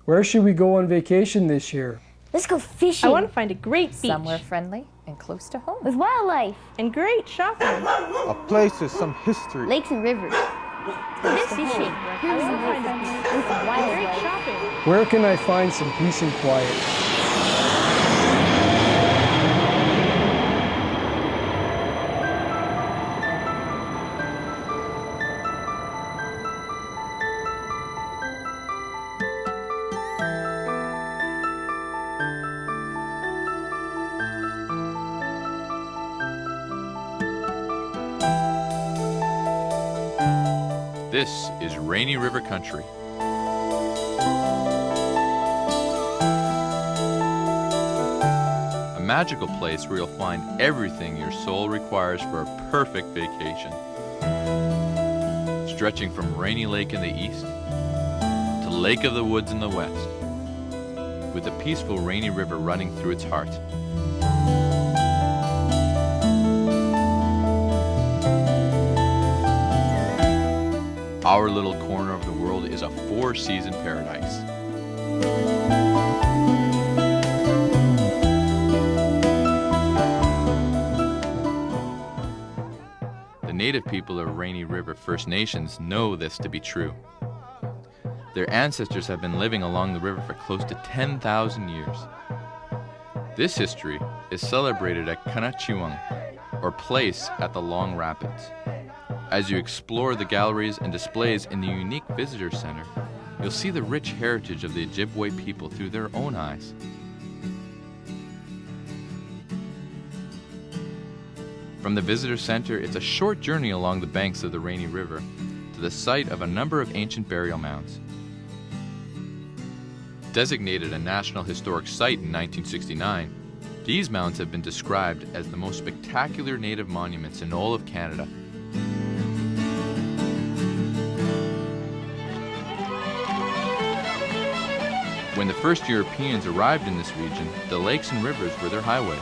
Where should we go on vacation this year? Let's go fishing. I want to find a great beach. Somewhere friendly and close to home. With wildlife. And great shopping. A place with some history. Lakes and rivers. Fishing. I want to find a beach. With Great wildlife. shopping. Where can I find some peace and quiet? This is Rainy River Country. A magical place where you'll find everything your soul requires for a perfect vacation. Stretching from Rainy Lake in the east to Lake of the Woods in the west, with the peaceful Rainy River running through its heart. Our little corner of the world is a four-season paradise. The native people of Rainy River First Nations know this to be true. Their ancestors have been living along the river for close to 10,000 years. This history is celebrated at Kanachiwang, or Place at the Long Rapids. As you explore the galleries and displays in the unique visitor center, you'll see the rich heritage of the Ojibwe people through their own eyes. From the visitor center, it's a short journey along the banks of the Rainy River to the site of a number of ancient burial mounds. Designated a National Historic Site in 1969, these mounds have been described as the most spectacular native monuments in all of Canada. When the first Europeans arrived in this region, the lakes and rivers were their highways.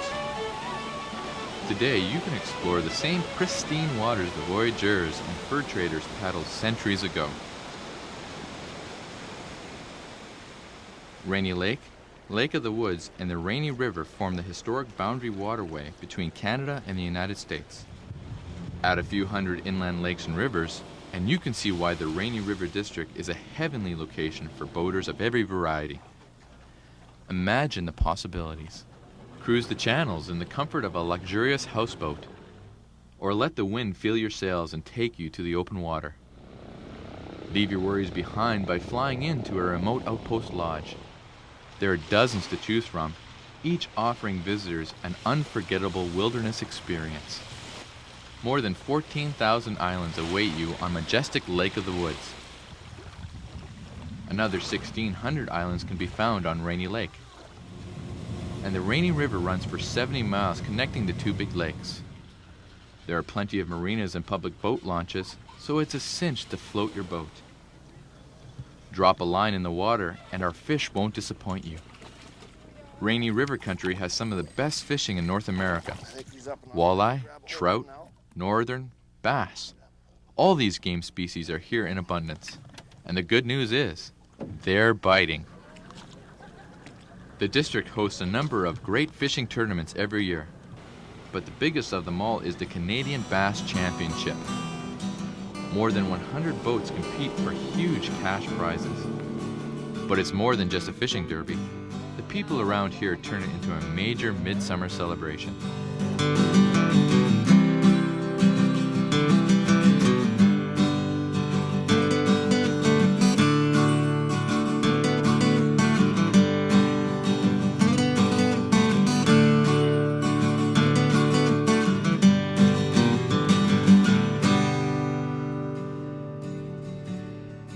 Today, you can explore the same pristine waters the voyageurs and fur traders paddled centuries ago. Rainy Lake, Lake of the Woods, and the Rainy River form the historic boundary waterway between Canada and the United States. Add a few hundred inland lakes and rivers, and you can see why the Rainy River District is a heavenly location for boaters of every variety. Imagine the possibilities. Cruise the channels in the comfort of a luxurious houseboat, or let the wind fill your sails and take you to the open water. Leave your worries behind by flying into a remote outpost lodge. There are dozens to choose from, each offering visitors an unforgettable wilderness experience. More than 14,000 islands await you on majestic Lake of the Woods. Another 1,600 islands can be found on Rainy Lake. And the Rainy River runs for 70 miles connecting the two big lakes. There are plenty of marinas and public boat launches, so it's a cinch to float your boat. Drop a line in the water and our fish won't disappoint you. Rainy River Country has some of the best fishing in North America. Walleye, trout, northern, bass. All these game species are here in abundance. And the good news is, they're biting. The district hosts a number of great fishing tournaments every year. But the biggest of them all is the Canadian Bass Championship. More than 100 boats compete for huge cash prizes. But it's more than just a fishing derby. The people around here turn it into a major midsummer celebration.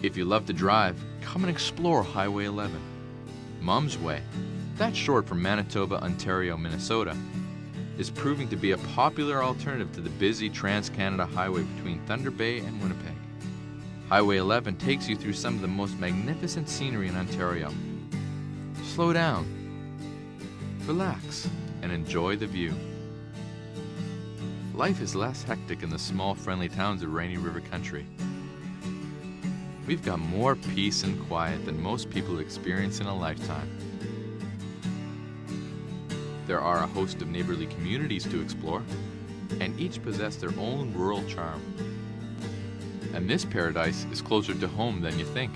If you love to drive, come and explore Highway 11. Mom's Way, that's short for Manitoba, Ontario, Minnesota, is proving to be a popular alternative to the busy Trans-Canada Highway between Thunder Bay and Winnipeg. Highway 11 takes you through some of the most magnificent scenery in Ontario. Slow down, relax, and enjoy the view. Life is less hectic in the small, friendly towns of Rainy River Country. we've got more peace and quiet than most people experience in a lifetime. There are a host of neighborly communities to explore, and each possess their own rural charm. And this paradise is closer to home than you think.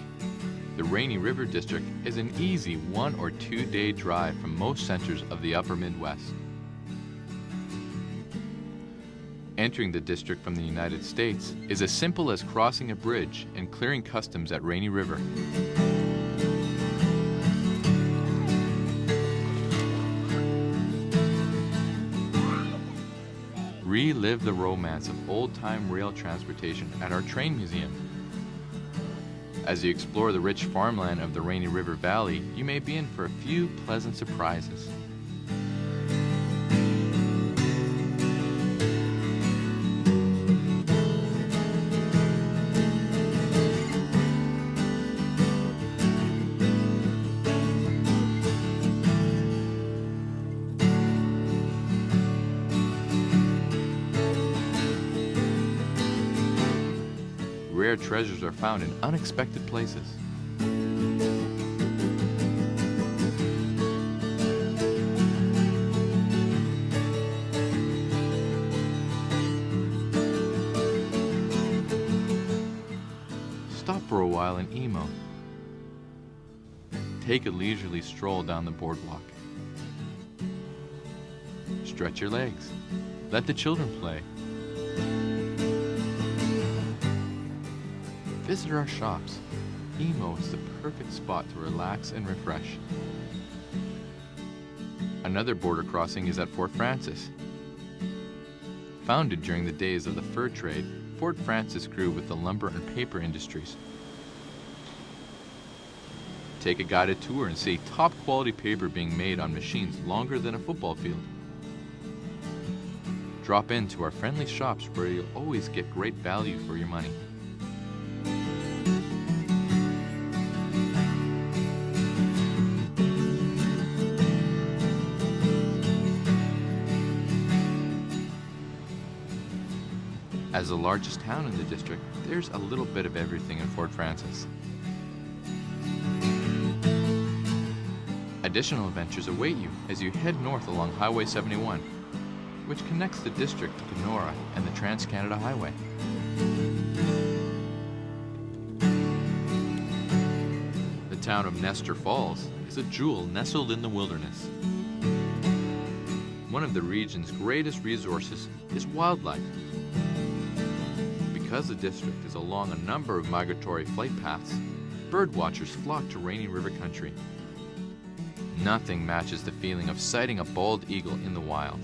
The Rainy River District is an easy 1 or 2 day drive from most centers of the upper Midwest. Entering the district from the United States is as simple as crossing a bridge and clearing customs at Rainy River. Relive the romance of old-time rail transportation at our train museum. As you explore the rich farmland of the Rainy River Valley, you may be in for a few pleasant surprises. Rare treasures are found in unexpected places. Stop for a while in Emo. Take a leisurely stroll down the boardwalk. Stretch your legs. Let the children play. Visit our shops. Emo is the perfect spot to relax and refresh. Another border crossing is at Fort Frances. Founded during the days of the fur trade, Fort Frances grew with the lumber and paper industries. Take a guided tour and see top quality paper being made on machines longer than a football field. Drop into our friendly shops where you'll always get great value for your money. As the largest town in the district, there's a little bit of everything in Fort Frances. Additional adventures await you as you head north along Highway 71, which connects the district to Kenora and the Trans-Canada Highway. The town of Nestor Falls is a jewel nestled in the wilderness. One of the region's greatest resources is wildlife. Because the district is along a number of migratory flight paths, birdwatchers flock to Rainy River Country. Nothing matches the feeling of sighting a bald eagle in the wild.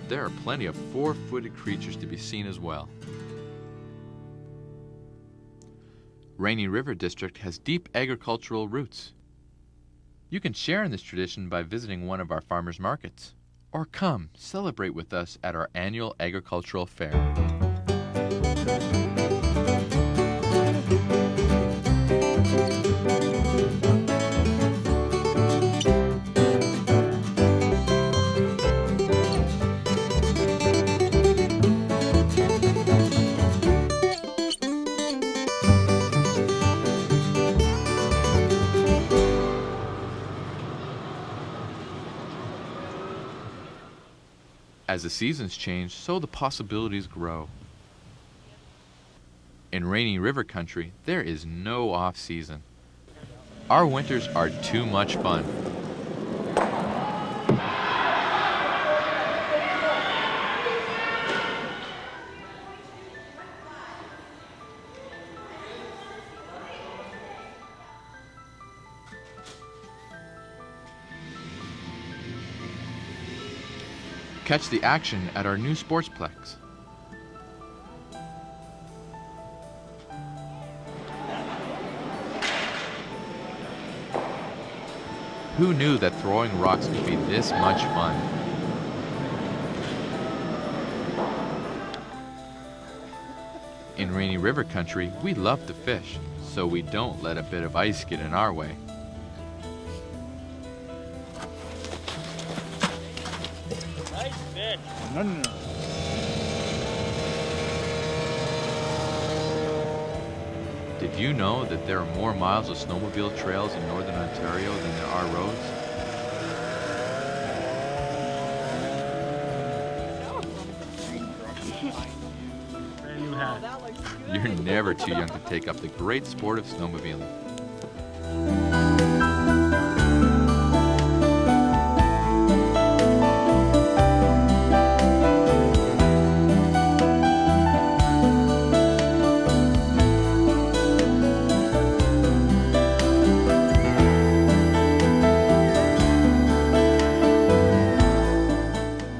There are plenty of four-footed creatures to be seen as well. Rainy River District has deep agricultural roots. You can share in this tradition by visiting one of our farmers markets, or come celebrate with us at our annual agricultural fair. As the seasons change, so the possibilities grow. In Rainy River Country, there is no off-season. Our winters are too much fun. Catch the action at our new Sportsplex. Who knew that throwing rocks could be this much fun? In Rainy River Country, we love to fish, so we don't let a bit of ice get in our way. Did you know that there are more miles of snowmobile trails in Northern Ontario than there are roads? You're never too young to take up the great sport of snowmobiling.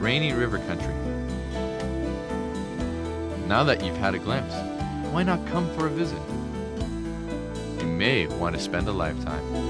Rainy River Country. Now that you've had a glimpse, why not come for a visit? You may want to spend a lifetime.